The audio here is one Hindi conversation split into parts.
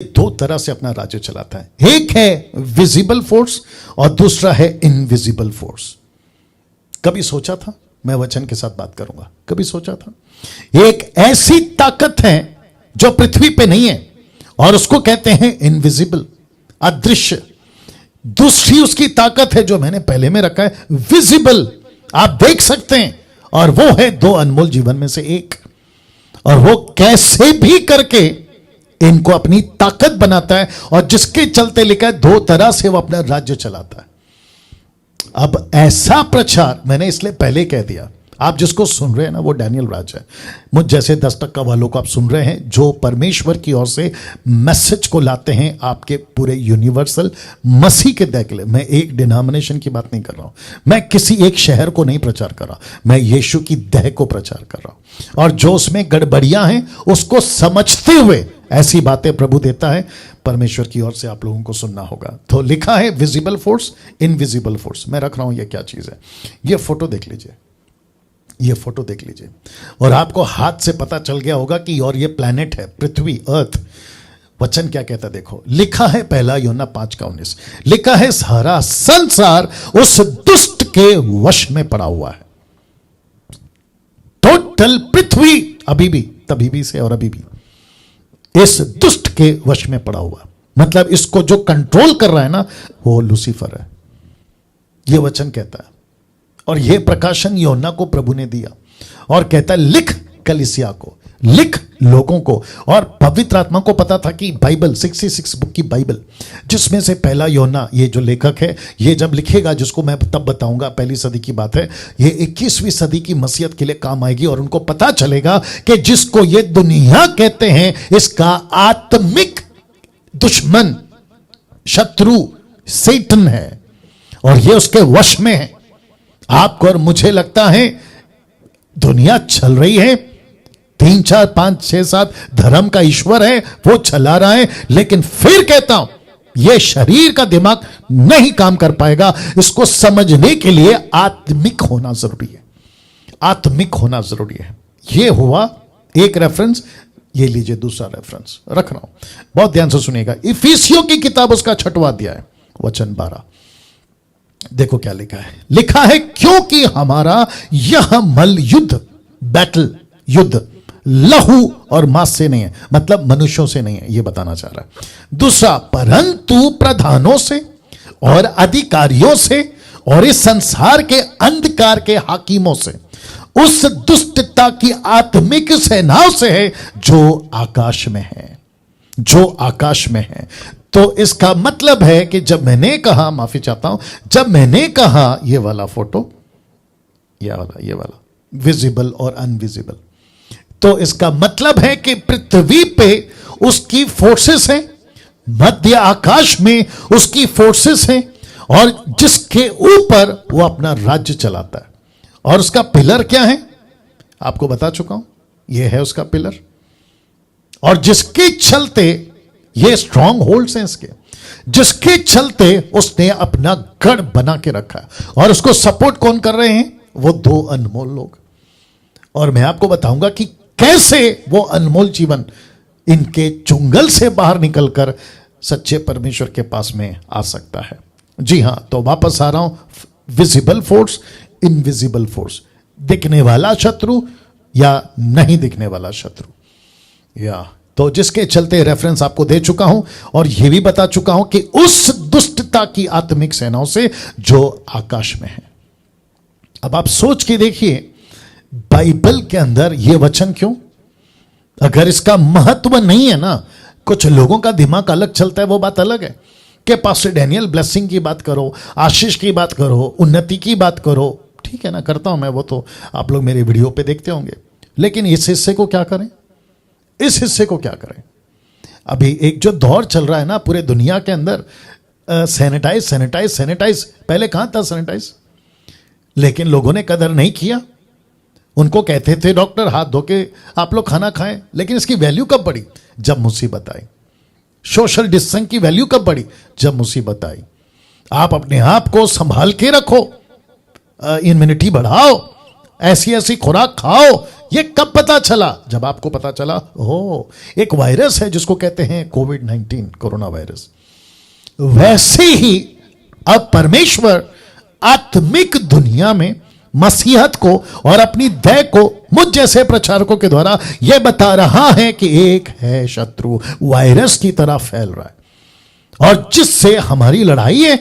दो तरह से अपना राज्य चलाता है। एक है विजिबल फोर्स और दूसरा है इनविजिबल फोर्स। कभी सोचा था, मैं वचन के साथ बात करूंगा, कभी सोचा था एक ऐसी ताकत है जो पृथ्वी पे नहीं है और उसको कहते हैं इनविजिबल, अदृश्य। दूसरी उसकी ताकत है जो मैंने पहले में रखा है विजिबल, आप देख सकते हैं, और वो है दो अनमोल जीवन में से एक। और वो कैसे भी करके इनको अपनी ताकत बनाता है और जिसके चलते लिखा है दो तरह से वो अपना राज्य चलाता है। अब ऐसा प्रचार मैंने इसलिए पहले कह दिया, आप जिसको सुन रहे हैं ना वो डैनियल राज है। मुझ जैसे 10% वालों को आप सुन रहे हैं जो परमेश्वर की ओर से मैसेज को लाते हैं आपके पूरे यूनिवर्सल मसीह के दया के लिए। मैं एक डिनोमिनेशन की बात नहीं कर रहा हूं, मैं किसी एक शहर को नहीं प्रचार कर रहा, मैं यीशु की दया को प्रचार कर रहा हूं। और जो उसमें गड़बड़ियां हैं उसको समझते हुए ऐसी बातें प्रभु देता है, परमेश्वर की ओर से आप लोगों को सुनना होगा। तो लिखा है विजिबल फोर्स, इनविजिबल फोर्स। मैं रख रहा हूं ये क्या चीज है। ये फोटो देख लीजिए, ये फोटो देख लीजिए और आपको हाथ से पता चल गया होगा कि और ये प्लैनेट है, पृथ्वी, अर्थ। वचन क्या कहता है देखो, लिखा है पहला यूहन्ना 5:19, लिखा है सारा संसार उस दुष्ट के वश में पड़ा हुआ है। टोटल पृथ्वी अभी भी, तभी भी से और अभी भी इस दुष्ट के वश में पड़ा हुआ। मतलब इसको जो कंट्रोल कर रहा है ना वो लूसीफर है, ये वचन कहता है। और यह प्रकाशन यूहन्ना को प्रभु ने दिया और कहता है लिख कलीसिया को, लिख लोगों को। और पवित्र आत्मा को पता था कि बाइबल 66 बुक की बाइबल, जिसमें से पहला यूहन्ना, ये जो लेखक है, ये जब लिखेगा, जिसको मैं तब बताऊंगा, पहली सदी की बात है, ये 21वीं सदी की मसीहत के लिए काम आएगी। और उनको पता चलेगा कि जिसको ये दुनिया कहते हैं इसका आत्मिक दुश्मन, शत्रु सैतान है और ये उसके वश में है। आपको और मुझे लगता है दुनिया चल रही है, 3 4 5 6 7 धर्म का ईश्वर है, वो चला रहा है, लेकिन फिर कहता हूं यह शरीर का दिमाग नहीं काम कर पाएगा। इसको समझने के लिए आत्मिक होना जरूरी है, आत्मिक होना जरूरी है। यह हुआ एक रेफरेंस। ये लीजिए दूसरा रेफरेंस रख रहा हूं, बहुत ध्यान से सुनिएगा। इफिसियों की किताब उसका 6वां अध्याय है, वचन 12। देखो क्या लिखा है, लिखा है क्योंकि हमारा यह मल युद्ध, बैटल, युद्ध लहू और मांस से नहीं है, मतलब मनुष्यों से नहीं है, यह बताना चाह रहा है। दूसरा, परंतु प्रधानों से और अधिकारियों से और इस संसार के अंधकार के हाकिमों से, उस दुष्टता की आत्मिक सेनाओं से है जो आकाश में है, जो आकाश में है। तो इसका मतलब है कि जब मैंने कहा, माफी चाहता हूं, जब मैंने कहा ये वाला फोटो, ये वाला विजिबल और अनविजिबल, तो इसका मतलब है कि पृथ्वी पे उसकी फोर्सेस हैं, मध्य आकाश में उसकी फोर्सेस हैं और जिसके ऊपर वो अपना राज्य चलाता है। और उसका पिलर क्या है आपको बता चुका हूं, ये है उसका पिलर। और जिसके चलते ये स्ट्रॉन्ग होल्ड्स हैं इसके, जिसके चलते उसने अपना गढ़ बना के रखा है। और उसको सपोर्ट कौन कर रहे हैं, वो दो अनमोल लोग। और मैं आपको बताऊंगा कि कैसे वो अनमोल जीवन इनके चुंगल से बाहर निकलकर सच्चे परमेश्वर के पास में आ सकता है। जी हां, तो वापस आ रहा हूं, विजिबल फोर्स, इनविजिबल फोर्स, दिखने वाला शत्रु या नहीं दिखने वाला शत्रु, या तो जिसके चलते रेफरेंस आपको दे चुका हूं और यह भी बता चुका हूं कि उस दुष्टता की आत्मिक सेनाओं से जो आकाश में है। अब आप सोच के देखिए बाइबल के अंदर यह वचन क्यों, अगर इसका महत्व नहीं है ना, कुछ लोगों का दिमाग अलग चलता है, वो बात अलग है कि पास्टर डैनियल ब्लेसिंग की बात करो, आशीष की बात करो, उन्नति की बात करो, ठीक है ना, करता हूं मैं, वो तो आप लोग मेरे वीडियो पे देखते होंगे। लेकिन इस हिस्से को क्या करें, इस हिस्से को क्या करें। अभी एक जो दौर चल रहा है ना पूरे दुनिया के अंदर, सैनिटाइज सैनिटाइज सैनिटाइज, पहले कहां था सैनिटाइज, लेकिन लोगों ने कदर नहीं किया। उनको कहते थे डॉक्टर हाथ धो के आप लोग खाना खाएं, लेकिन इसकी वैल्यू कब बढ़ी, जब मुसीबत आई। सोशल डिस्टेंस की वैल्यू कब बढ़ी, जब मुसीबत आई। आप अपने आप को संभाल के रखो, इम्यूनिटी बढ़ाओ, ऐसी ऐसी खुराक खाओ। ये कब पता चला? जब आपको पता चला हो एक वायरस है जिसको कहते हैं कोविड-19, कोरोना वायरस। वैसे ही अब परमेश्वर आत्मिक दुनिया में मसीहत को और अपनी दया को मुझ जैसे प्रचारकों के द्वारा यह बता रहा है कि एक है शत्रु, वायरस की तरह फैल रहा है, और जिससे हमारी लड़ाई है,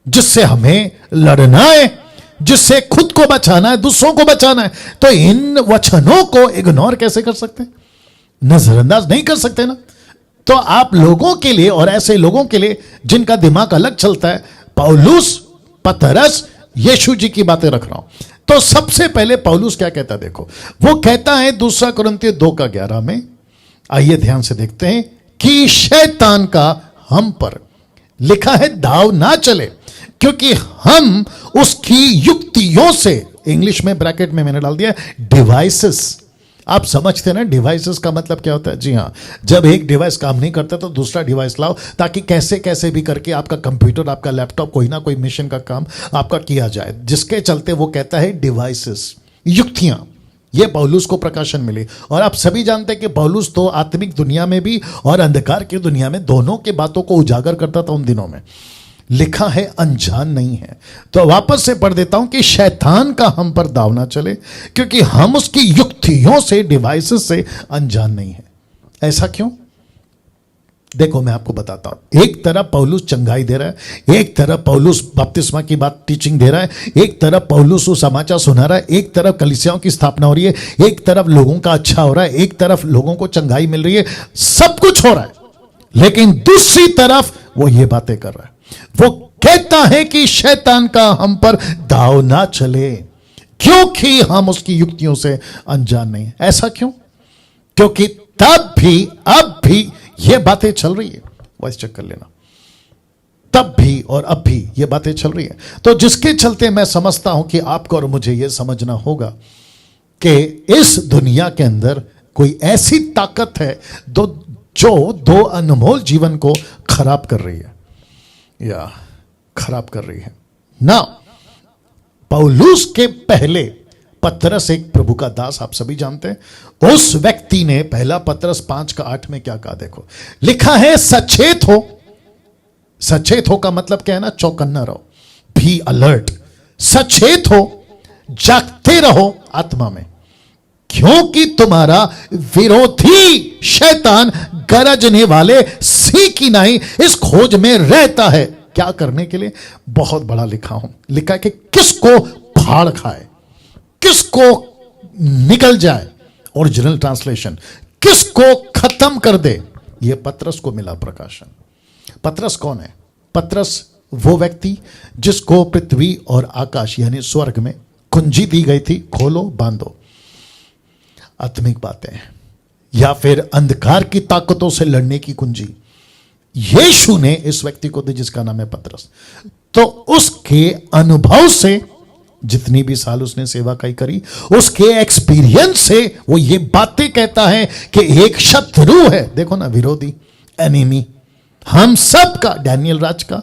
जिससे हमें लड़ना है, जिससे खुद को बचाना है, दूसरों को बचाना है। तो इन वचनों को इग्नोर कैसे कर सकते हैं? नजरअंदाज नहीं कर सकते ना। तो आप लोगों के लिए और ऐसे लोगों के लिए जिनका दिमाग अलग चलता है, पौलुस, पतरस, यीशु जी की बातें रख रहा हूं। तो सबसे पहले पौलुस क्या कहता है, देखो वो कहता है 2 कुरिन्थियों 2:11 में, आइए ध्यान से देखते हैं, कि शैतान का हम पर लिखा है दाव ना चले, क्योंकि हम उसकी युक्तियों से, इंग्लिश में ब्रैकेट में मैंने डाल दिया डिवाइसेस। आप समझते हैं ना डिवाइसेस का मतलब क्या होता है? जी हां, जब एक डिवाइस काम नहीं करता तो दूसरा डिवाइस लाओ, ताकि कैसे कैसे भी करके आपका कंप्यूटर, आपका लैपटॉप, कोई ना कोई मिशन का काम आपका किया जाए, जिसके चलते वो कहता है डिवाइसेस, युक्तियां। ये पौलुस को प्रकाशन मिली। और आप सभी जानते हैं कि पौलुस तो आत्मिक दुनिया में भी और अंधकार की दुनिया में दोनों के बातों को उजागर करता था उन दिनों में। लिखा है अनजान नहीं है। तो वापस से पढ़ देता हूं कि शैतान का हम पर दाव ना चले, क्योंकि हम उसकी युक्तियों से, डिवाइसेस से अनजान नहीं है। ऐसा क्यों? देखो मैं आपको बताता हूं। एक तरफ पौलुस चंगाई दे रहा है, एक तरफ पौलुस बपतिस्मा की बात टीचिंग दे रहा है, एक तरफ पौलुस समाचार सुना रहा है, एक तरफ कलीसियाओं की स्थापना हो रही है, एक तरफ लोगों का अच्छा हो रहा है, एक तरफ लोगों को चंगाई मिल रही है, सब कुछ हो रहा है। लेकिन दूसरी तरफ वो ये बातें कर रहा है। वो कहता है कि शैतान का हम पर दाव ना चले, क्योंकि हम उसकी युक्तियों से अनजान नहीं। ऐसा क्यों? क्योंकि तब भी, अब भी ये बातें चल रही है। वॉइस चेक कर लेना। तब भी और अब भी ये बातें चल रही है। तो जिसके चलते मैं समझता हूं कि आपको और मुझे यह समझना होगा कि इस दुनिया के अंदर कोई ऐसी ताकत है जो दो अनमोल जीवन को खराब कर रही है, या खराब कर रही है ना। पौलुस के पहले पतरस एक प्रभु का दास, आप सभी जानते हैं, उस व्यक्ति ने पहला पतरस 5:8 में क्या कहा? देखो लिखा है सचेत हो। सचेत हो का मतलब क्या है ना? चौकन्ना रहो, बी अलर्ट, सचेत हो, जागते रहो आत्मा में, क्योंकि तुम्हारा विरोधी शैतान गरजने वाले सिंह की नाई इस खोज में रहता है। क्या करने के लिए? बहुत बड़ा लिखा हूं, लिखा है कि किसको फाड़ खाए, किसको निकल जाए, ओरिजिनल ट्रांसलेशन, किसको खत्म कर दे। यह पतरस को मिला प्रकाशन। पतरस कौन है? पतरस वो व्यक्ति जिसको पृथ्वी और आकाश यानी स्वर्ग में कुंजी दी गई थी, खोलो बांधो। आत्मिक बातें या फिर अंधकार की ताकतों से लड़ने की कुंजी यीशु ने इस व्यक्ति को दी, जिसका नाम है पतरस। तो उसके अनुभव से, जितनी भी साल उसने सेवा करी, उसके एक्सपीरियंस से वो ये बातें कहता है कि एक शत्रु है। देखो ना, विरोधी, एनिमी, हम सब का, डैनियल राज का,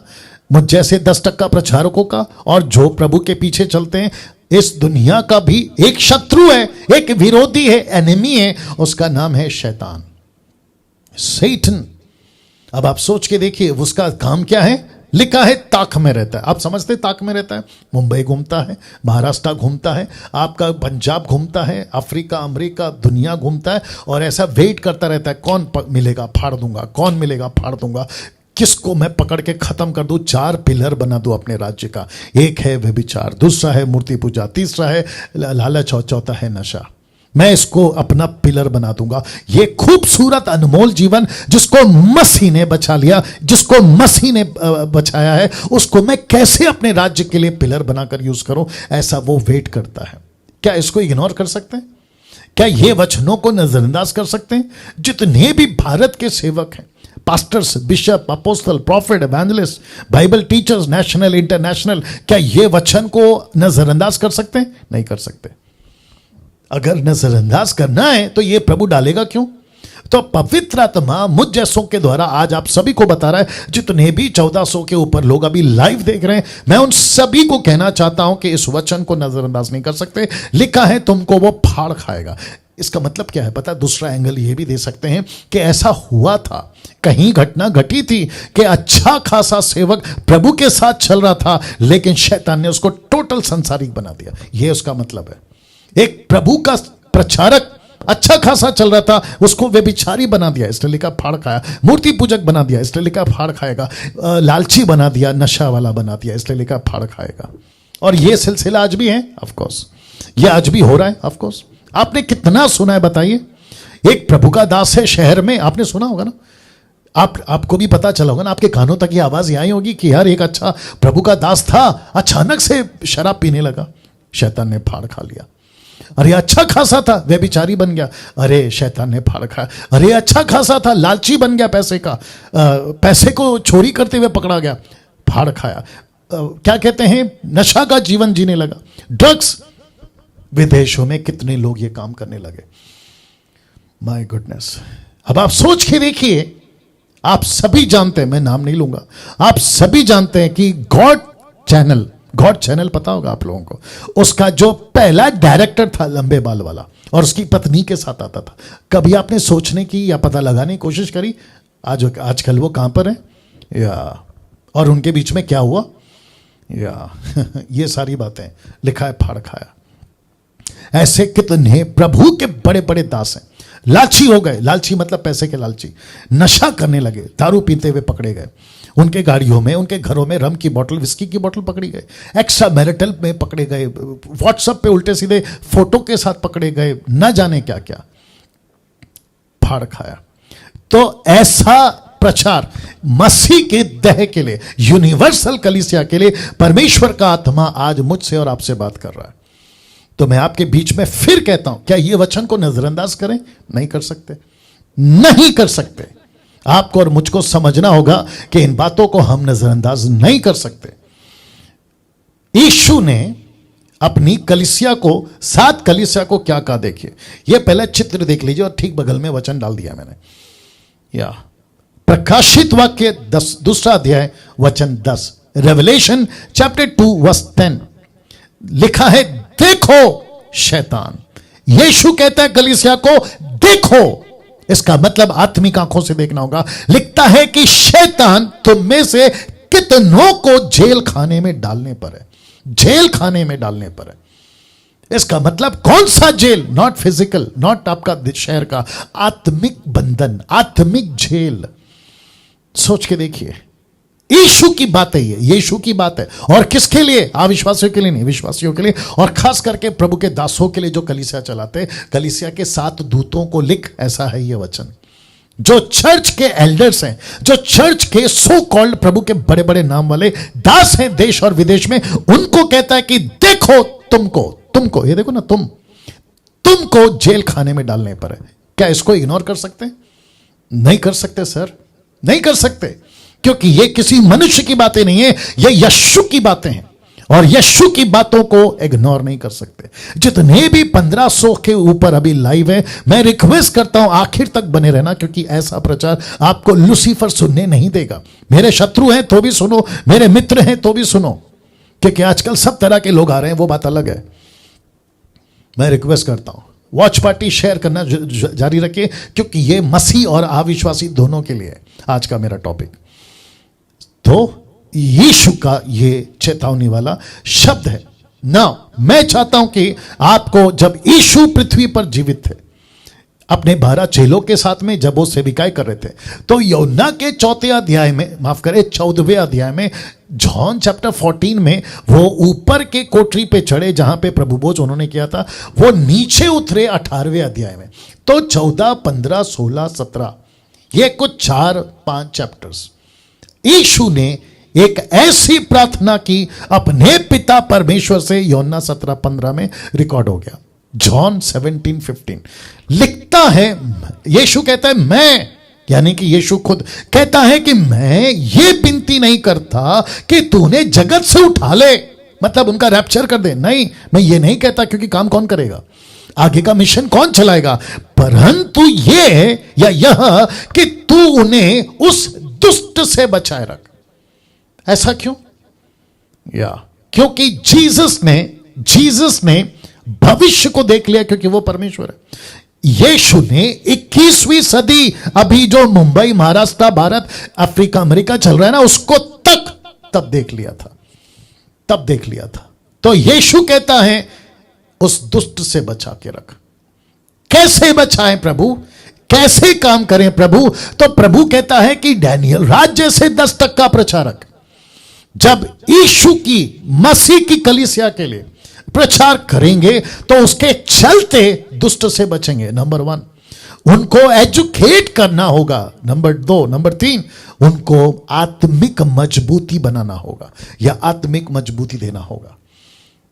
मुझ जैसे 10% प्रचारकों का, और जो प्रभु के पीछे चलते हैं, इस दुनिया का भी एक शत्रु है, एक विरोधी है, एनिमी है। उसका नाम है शैतान, सैटन। अब आप सोच के देखिए उसका काम क्या है। लिखा है ताक में रहता है। आप समझते ताक में रहता है? मुंबई घूमता है, महाराष्ट्र घूमता है, आपका पंजाब घूमता है, अफ्रीका, अमेरिका, दुनिया घूमता है, और ऐसा वेट करता रहता है कौन मिलेगा फाड़ दूंगा, कौन मिलेगा फाड़ दूंगा, किसको मैं पकड़ के खत्म कर दूं, 4 पिलर बना दूं अपने राज्य का। एक है व्यभिचार, दूसरा है मूर्ति पूजा, तीसरा है लालच, और चौथा है नशा। मैं इसको अपना पिलर बना दूंगा। ये खूबसूरत अनमोल जीवन जिसको मसीह ने बचा लिया, जिसको मसीह ने बचाया है, उसको मैं कैसे अपने राज्य के लिए पिलर बनाकर यूज करूं, ऐसा वो वेट करता है। क्या इसको इग्नोर कर सकते हैं? क्या ये वचनों को नजरअंदाज कर सकते हैं? जितने भी भारत के सेवक हैं, pastors, bishop, apostle, profit, evangelist, Bible teachers, national, international, क्या ये वचन को नजरअंदाज कर सकते हैं? नहीं कर सकते। अगर नजरअंदाज करना है तो ये प्रभु डालेगा क्यों? तो पवित्र आत्मा मुझ जैसों के द्वारा आज आप सभी को बता रहा है, जितने भी 1400 के ऊपर लोग अभी लाइव देख रहे हैं, मैं उन सभी को कहना चाहता हूं कि इस वचन को नजरअंदाज नहीं कर सकते। लिखा है तुमको वो फाड़ खाएगा। इसका मतलब क्या है पता है? दूसरा एंगल ये भी दे सकते हैं कि ऐसा हुआ था, कहीं घटना घटी थी कि अच्छा खासा सेवक प्रभु के साथ चल रहा था, लेकिन शैतान ने उसको टोटल संसारिक बना दिया। यह उसका मतलब है। एक प्रभु का प्रचारक अच्छा खासा चल रहा था, उसको व्यभिचारी बना दिया, इसलिए लिखा फाड़ खाया। मूर्ति पूजक बना दिया, इसलिए लिखा फाड़ खाएगा। लालची बना दिया, नशा वाला बना दिया, इसलिए लिखा फाड़ खाएगा। और यह सिलसिला आज भी है, ऑफ कोर्स यह आज भी हो रहा है। ऑफ कोर्स आपने कितना सुना है बताइए? एक प्रभु का दास है शहर में, आपने सुना होगा ना, आपको भी पता चला होगा ना, आपके कानों तक ये आवाज आई होगी कि यार एक अच्छा प्रभु का दास था, अचानक से शराब पीने लगा, शैतान ने फाड़ खा लिया। अरे अच्छा खासा था, व्यभिचारी बन गया, अरे शैतान ने फाड़ खाया। अरे अच्छा खासा था, लालची बन गया पैसे का, पैसे को चोरी करते हुए पकड़ा गया, फाड़ खाया। क्या कहते हैं, नशा का जीवन जीने लगा, ड्रग्स। विदेशों में कितने लोग ये काम करने लगे, माय गुडनेस। अब आप सोच के देखिए, आप सभी जानते हैं, मैं नाम नहीं लूंगा, आप सभी जानते हैं कि गॉड चैनल पता होगा आप लोगों को, उसका जो पहला डायरेक्टर था लंबे बाल वाला, और उसकी पत्नी के साथ आता था। कभी आपने सोचने की या पता लगाने की कोशिश करी आजकल वो कहां पर है, या और उनके बीच में क्या हुआ, या ये सारी बातें लिखा है, फाड़ खाया। ऐसे कितने प्रभु के बड़े बड़े दास हैं, लालची हो गए। लालची मतलब पैसे के लालची, नशा करने लगे, दारू पीते हुए पकड़े गए, उनके गाड़ियों में, उनके घरों में रम की बोतल, विस्की की बोतल पकड़ी गए, एक्स्ट्रा मैरिटल में पकड़े गए, व्हाट्सएप पे उल्टे सीधे फोटो के साथ पकड़े गए, न जाने क्या क्या, फाड़ खाया। तो ऐसा प्रचार मसीह के देह के लिए, यूनिवर्सल कलीसिया के लिए परमेश्वर का आत्मा आज मुझसे और आपसे बात कर रहा है। तो मैं आपके बीच में फिर कहता हूं, क्या ये वचन को नजरअंदाज करें? नहीं कर सकते, नहीं कर सकते। आपको और मुझको समझना होगा कि इन बातों को हम नजरअंदाज नहीं कर सकते। यीशु ने अपनी कलीसिया को, 7 कलीसिया को क्या कहा, देखिए। यह पहला चित्र देख लीजिए और ठीक बगल में वचन डाल दिया मैंने, या प्रकाशित वाक्य 2 अध्याय वचन 10, रेवलेशन चैप्टर 2 वर्स 10 लिखा है, देखो शैतान। यीशु कहता है कलीसिया को देखो, इसका मतलब आत्मिक आंखों से देखना होगा। लिखता है कि शैतान तुम में से कितनों को जेल खाने में डालने पर है, जेल खाने में डालने पर है। इसका मतलब कौन सा जेल? नॉट फिजिकल, नॉट आपका शहर का, आत्मिक बंधन, आत्मिक जेल। सोच के देखिए, यीशु की बात है, ये यीशु की बात है। और किसके लिए? अविश्वासियों के लिए नहीं, विश्वासियों के लिए, और खास करके प्रभु के दासों के लिए जो कलीसिया चलाते। कलीसिया के 7 दूतों को लिख, ऐसा है ये वचन। जो चर्च के एल्डर्स हैं, जो चर्च के सो कॉल्ड प्रभु के बड़े बड़े नाम वाले दास हैं देश और विदेश में, उनको कहता है कि देखो तुमको ये देखो ना, तुमको जेल खाने में डालने पर है। क्या इसको इग्नोर कर सकते? नहीं कर सकते सर, नहीं कर सकते, क्योंकि ये किसी मनुष्य की बातें नहीं है, ये यीशु की बातें हैं, और यीशु की बातों को इग्नोर नहीं कर सकते। जितने भी 1500 के ऊपर अभी लाइव है, मैं रिक्वेस्ट करता हूं आखिर तक बने रहना, क्योंकि ऐसा प्रचार आपको लूसीफर सुनने नहीं देगा। मेरे शत्रु हैं तो भी सुनो, मेरे मित्र हैं तो भी सुनो, क्योंकि आजकल सब तरह के लोग आ रहे हैं, वो बात अलग है। मैं रिक्वेस्ट करता हूं वॉच पार्टी शेयर करना जारी रखिए, क्योंकि ये मसीह और अविश्वासी दोनों के लिए आज का मेरा टॉपिक। तो यीशु का ये चेतावनी वाला शब्द है ना। मैं चाहता हूं कि आपको, जब यीशु पृथ्वी पर जीवित थे अपने 12 चेलों के साथ में, जब वो सेविकाई कर रहे थे, तो यूहन्ना के 4वें अध्याय में, माफ करें 14वें अध्याय में, जॉन चैप्टर 14 में, वो ऊपर के कोठरी पे चढ़े जहां पे प्रभु भोज उन्होंने किया था, वो नीचे उतरे 18वें अध्याय में। तो 14, 15, 16, 17, ये कुछ 4-5 चैप्टर्स यीशु ने एक ऐसी प्रार्थना की अपने पिता परमेश्वर से, यूहन्ना 17-15 में रिकॉर्ड हो गया। जॉन 17-15 लिखता है, यीशु कहता है मैं, यानी कि यीशु खुद कहता है कि मैं ये विनती नहीं करता कि तूने जगत से उठा ले, मतलब उनका रैप्चर कर दे। नहीं, मैं ये नहीं कहता, क्योंकि काम कौन करेगा? आगे का मिशन कौन चलाएगा? परंतु ये या यह कि तू उन्हें उस दुष्ट से बचाए रख। ऐसा क्यों? क्योंकि जीसस ने भविष्य को देख लिया, क्योंकि वो परमेश्वर है। यीशु ने 21वीं सदी, अभी जो मुंबई, महाराष्ट्र, भारत, अफ्रीका, अमेरिका चल रहा है ना, उसको तब देख लिया था। तो यीशु कहता है उस दुष्ट से बचा के रख। कैसे बचाएं प्रभु? कैसे काम करें प्रभु? तो प्रभु कहता है कि डैनियल राज्य से 10% प्रचारक जब यीशु की, मसीह की कलीसिया के लिए प्रचार करेंगे तो उसके चलते दुष्ट से बचेंगे। नंबर 1, उनको एजुकेट करना होगा। नंबर 2, नंबर 3, उनको आत्मिक मजबूती बनाना होगा या आत्मिक मजबूती देना होगा।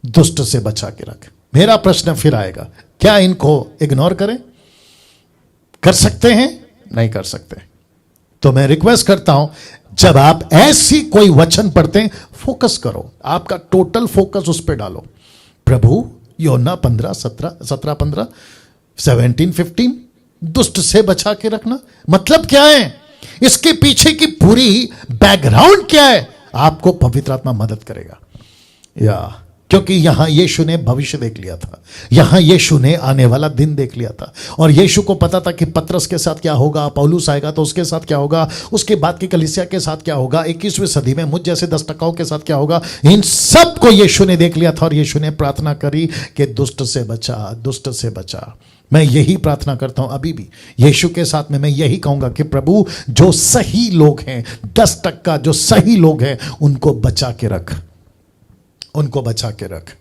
दुष्ट से बचा के रख। मेरा प्रश्न फिर आएगा, क्या इनको इग्नोर करें? कर सकते हैं? नहीं कर सकते। तो मैं रिक्वेस्ट करता हूं, जब आप ऐसी कोई वचन पढ़ते हैं, फोकस करो, आपका टोटल फोकस उस पर डालो। प्रभु योना 15, 17, 15, 17, 15, दुष्ट से बचा के रखना मतलब क्या है? इसके पीछे की पूरी बैकग्राउंड क्या है? आपको पवित्र आत्मा मदद करेगा। क्योंकि यहां यीशु ने भविष्य देख लिया था, यहां यीशु ने आने वाला दिन देख लिया था, और यीशु को पता था कि पतरस के साथ क्या होगा, पौलुस आएगा तो उसके साथ क्या होगा, उसके बाद की कलीसिया के साथ क्या होगा, 21वीं सदी में मुझ जैसे 10% के साथ क्या होगा। इन सब को यीशु ने देख लिया था, और यीशु ने प्रार्थना करी कि दुष्ट से बचा, दुष्ट से बचा। मैं यही प्रार्थना करता हूं अभी भी यीशु के साथ में। मैं यही कहूंगा कि प्रभु, जो सही लोग हैं, 10% जो सही लोग हैं, उनको बचा के रख, उनको बचा के रख।